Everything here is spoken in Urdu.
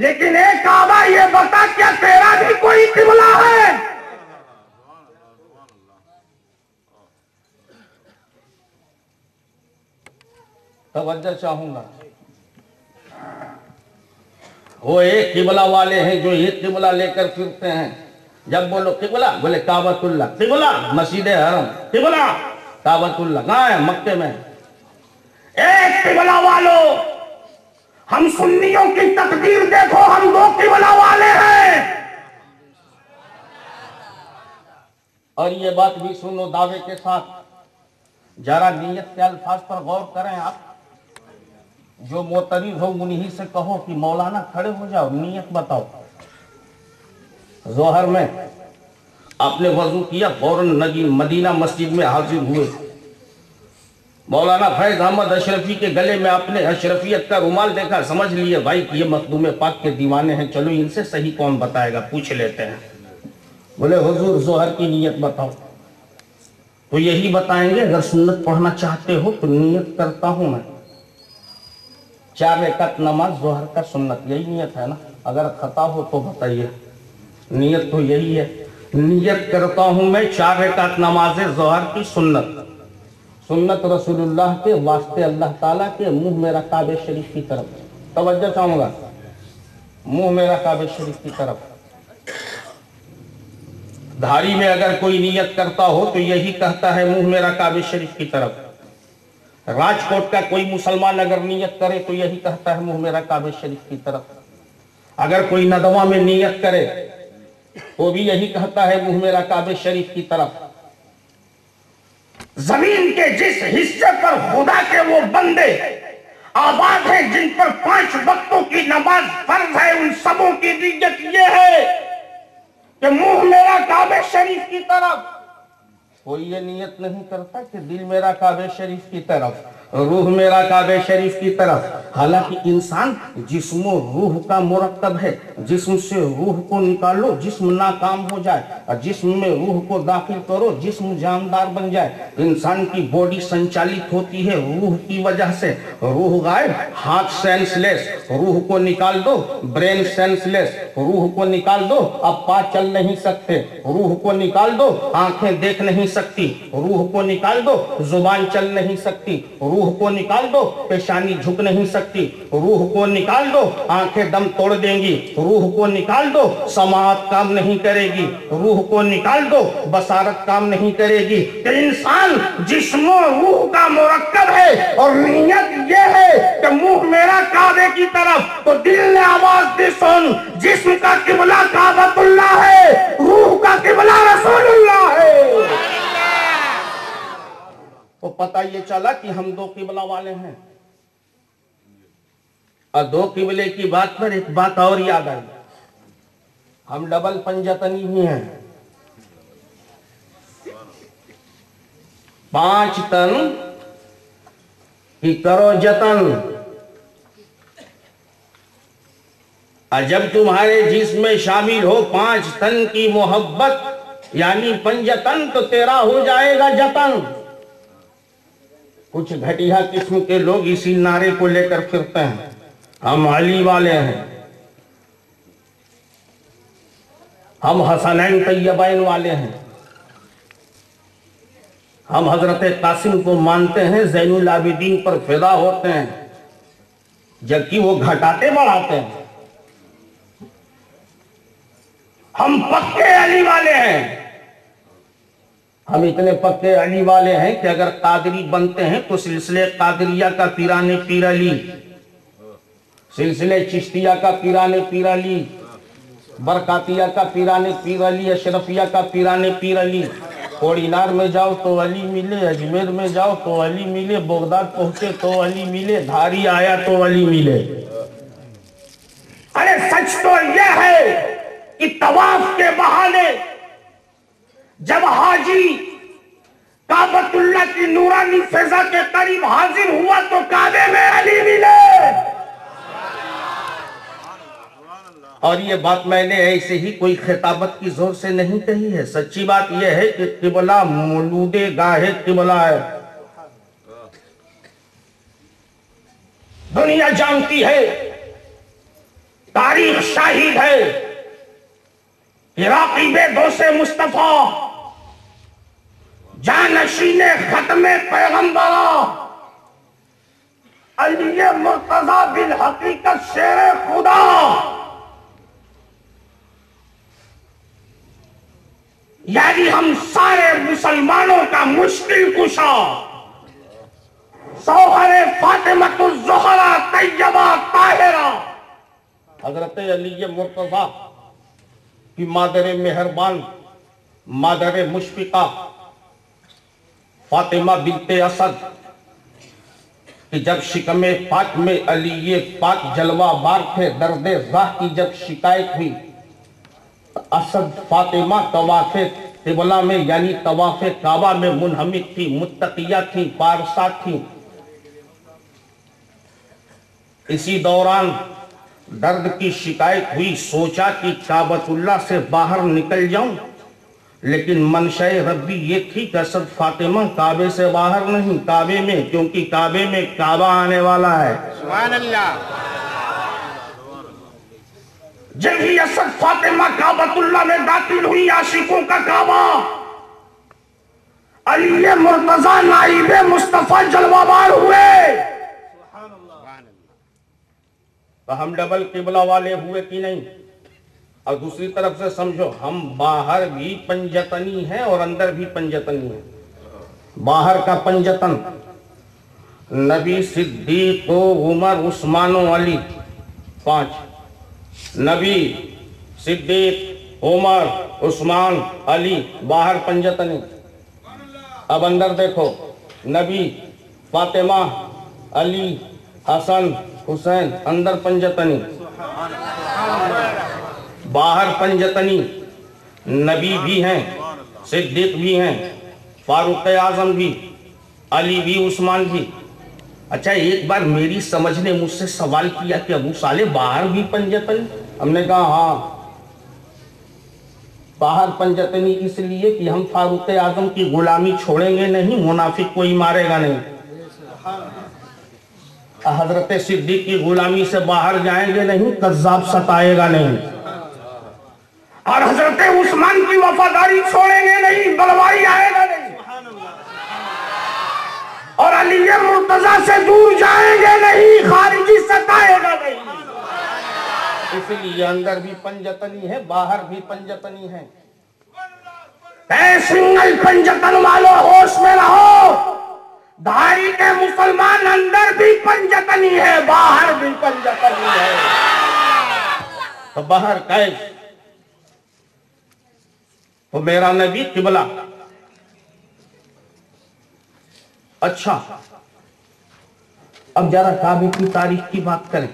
لیکن اے کعبہ یہ بتا کیا تیرا بھی کوئی قبلہ ہے؟ توجہ چاہوں گا. وہ ایک قبلہ والے ہیں جو ایک قبلہ لے کر پھرتے ہیں. جب بولو قبلہ بولے کعبۃ اللہ، قبلہ مسجد حرم، قبلہ کعبۃ اللہ. کہاں ہے؟ مکے میں. ایک قبلہ والو، ہم سنیوں کی تقدیر دیکھو، ہم دو قبلہ والے ہیں. اور یہ بات بھی سنو دعوے کے ساتھ، ذرا نیت کے الفاظ پر غور کریں. آپ جو معترض ہو انہی سے کہو کہ مولانا کھڑے ہو جاؤ، نیت بتاؤ. ظہر میں آپ نے وضو کیا، فوراً مدینہ مسجد میں حاضر ہوئے. مولانا فیض احمد اشرفی کے گلے میں آپ نے اشرفیت کا رومال دیکھا، سمجھ لیے بھائی کہ یہ مخدوم پاک کے دیوانے ہیں، چلو ان سے صحیح کون بتائے گا، پوچھ لیتے ہیں. بولے حضور ظہر کی نیت بتاؤ. تو یہی بتائیں گے اگر سنت پڑھنا چاہتے ہو تو نیت کرتا ہوں میں 4 رکعت نماز ظہر کا سنت. یہی نیت ہے نا؟ اگر خطا ہو تو بتائیے. نیت تو یہی ہے. نیت کرتا ہوں میں 4 رکعت نماز ظہر کی سنت. سنت رسول اللہ کے واسطے اللہ تعالیٰ کے، منہ میرا کعبہ شریف کی طرف. توجہ چاہوں گا، منہ میرا کعبہ شریف کی طرف. دھاری میں اگر کوئی نیت کرتا ہو تو یہی کہتا ہے منہ میرا کعبہ شریف کی طرف. راجکوٹ کا کوئی مسلمان اگر نیت کرے تو یہی کہتا ہے منہ میرا کعبہ شریف کی طرف. اگر کوئی ندوہ میں نیت کرے تو بھی یہی کہتا ہے منہ میرا کعبہ شریف کی طرف. زمین کے جس حصے پر خدا کے وہ بندے آباد ہیں، جن پر 5 وقتوں کی نماز فرض ہے، ان سبوں کی نیت یہ ہے کہ منہ میرا کعبہ شریف کی طرف. کوئی یہ نیت نہیں کرتا کہ دل میرا کعبہ شریف کی طرف، روح میرا کعبہ شریف کی طرف. حالانکہ انسان جسم و روح کا مرکب ہے. جسم سے روح کو نکالو، جسم ناکام ہو جائے، اور جسم میں روح کو داخل کرو، جسم جاندار بن جائے. انسان کی باڈی سنچالت ہوتی ہے روح کی وجہ سے. روح غائب، ہاتھ سینس لیس، روح کو نکال دو. برین سینس لیس، روح کو نکال دو، اب پا چل نہیں سکتے. روح کو نکال دو، آنکھیں دیکھ نہیں سکتی. روح کو نکال دو، زبان چل نہیں سکتی. روح کو نکال دو، پیشانی جھک نہیں سکتی. روح کو نکال دو، آنکھیں دم توڑ دیں گی. روح کو نکال دو، سماعت کام نہیں کرے گی. روح کو نکال دو، بصارت کام نہیں کرے گی. کہ انسان جسم و روح کا مرکب ہے، اور نیت یہ ہے کہ منہ میرا کعبے کی طرف. تو دل نے آواز دی سن، جسم کا قبلہ کعبۃ اللہ ہے، روح کا قبلہ رسول اللہ ہے. تو پتہ یہ چلا کہ ہم 2 قبلہ والے ہیں. اور 2 قبلے کی بات پر ایک بات اور یاد آئی، ہم ڈبل پنجتنی ہی ہیں. 5 تن کی کرو جتن. اور جب تمہارے جسم میں شامل ہو 5 تن کی محبت یعنی پنجتن، تو تیرا ہو جائے گا جتن. کچھ گھٹیا قسم کے لوگ اسی نعرے کو لے کر پھرتے ہیں، ہم علی والے ہیں، ہم حسنین طیبین والے ہیں، ہم حضرت قاسم کو مانتے ہیں، زین العابدین پر فدا ہوتے ہیں، جبکہ وہ گھٹاتے بڑھاتے ہیں. ہم پکے علی والے ہیں. ہم اتنے پکے علی والے ہیں کہ اگر قادری بنتے ہیں تو سلسلے قادریہ کا پیران پیر علی، سلسلے چشتیہ کا پیران پیر علی، برکاتیہ کا پیران پیر علی، اشرفیہ کا پیران پیر علی. کوڑینار میں جاؤ تو علی ملے، اجمیر میں جاؤ تو علی ملے، بغداد پہنچے تو علی ملے، دھاری آیا تو علی ملے. ارے سچ تو یہ ہے کہ طواف کے بہانے جب حاجی کعبۃ اللہ کی نورانی فضا کے قریب حاضر ہوا تو کعبے میں علی ملے. اور یہ بات میں نے ایسے ہی کوئی خطابت کی زور سے نہیں کہی ہے. سچی بات یہ ہے کہ قبلہ مولود گاہ قبلہ ہے. دنیا جانتی ہے تاریخ شاہد ہے کہ راقب دوست مصطفیٰ جانشین ختم پیغمبرہ علی مرتضیٰ بالحقیقت شیر خدا یعنی ہم سارے مسلمانوں کا مشکل کشا سوہر فاطمۃ الزہرا طیبہ طاہرہ حضرت علی مرتضیٰ کی مادر مہربان، مادر مشفقہ فاطمہ بنت اسد کہ جب شکم پاک میں علی پاک جلوہ بار تھے، درد راہ کی جب شکایت ہوئی، اسد فاطمہ طواف قبلہ میں یعنی طواف کعبہ میں منہمک تھی، متقیہ تھی، پارسا تھی۔ اسی دوران درد کی شکایت ہوئی، سوچا کہ کعبۃ اللہ سے باہر نکل جاؤں، لیکن منشاء ربی یہ تھی کہ اسد فاطمہ کعبے سے باہر نہیں، کعبے میں، کیونکہ کعبے میں کعبہ آنے والا ہے۔ سبحان اللہ۔ جب ہی اسد فاطمہ کعبۃ اللہ میں داخل ہوئی، عاشقوں کا کعبہ، علی مرتضیٰ نائب مصطفیٰ جلوہ بار ہوئے۔ ہم ڈبل قبلہ والے ہوئے کہ نہیں؟ اور دوسری طرف سے سمجھو، ہم باہر بھی پنجتنی ہیں اور اندر بھی پنجتنی ہیں۔ باہر کا پنجتن نبی، صدیق، عمر، عثمان و علی، 5۔ نبی، صدیق، عمر، عثمان، علی، باہر پنجتنی۔ اب اندر دیکھو، نبی، فاطمہ، علی، حسن، حسین، اندر پنجتنی، باہر پنجتنی۔ نبی بھی ہیں، صدیق بھی ہیں، فاروق اعظم بھی، علی بھی، عثمان بھی۔ اچھا، ایک بار میری سمجھ نے مجھ سے سوال کیا کہ ابو صالح باہر بھی پنجتنی؟ ہم نے کہا ہاں، باہر پنجتنی اس لیے کہ ہم فاروق اعظم کی غلامی چھوڑیں گے نہیں، منافق کوئی مارے گا نہیں۔ حضرت صدیق کی غلامی سے باہر جائیں گے نہیں، کذاب ستائے گا نہیں۔ اور حضرت عثمان کی وفاداری چھوڑیں گے نہیں، بلوائی آئے گا نہیں۔ اور علی مرتضیٰ سے دور جائیں گے نہیں، خارجی ستائے گا نہیں۔ اس لیے اندر بھی پنجتنی ہے، باہر بھی پنجتنی ہے۔ اے سنگل پنجتن والو، ہوش میں رہو، دھاری کے مسلمان اندر بھی پنجتنی ہے، باہر بھی پنجتنی ہے۔ تو باہر کیف؟ تو میرا نبی قبلہ۔ اچھا، اب ذرا کعبے کی تاریخ کی بات کریں۔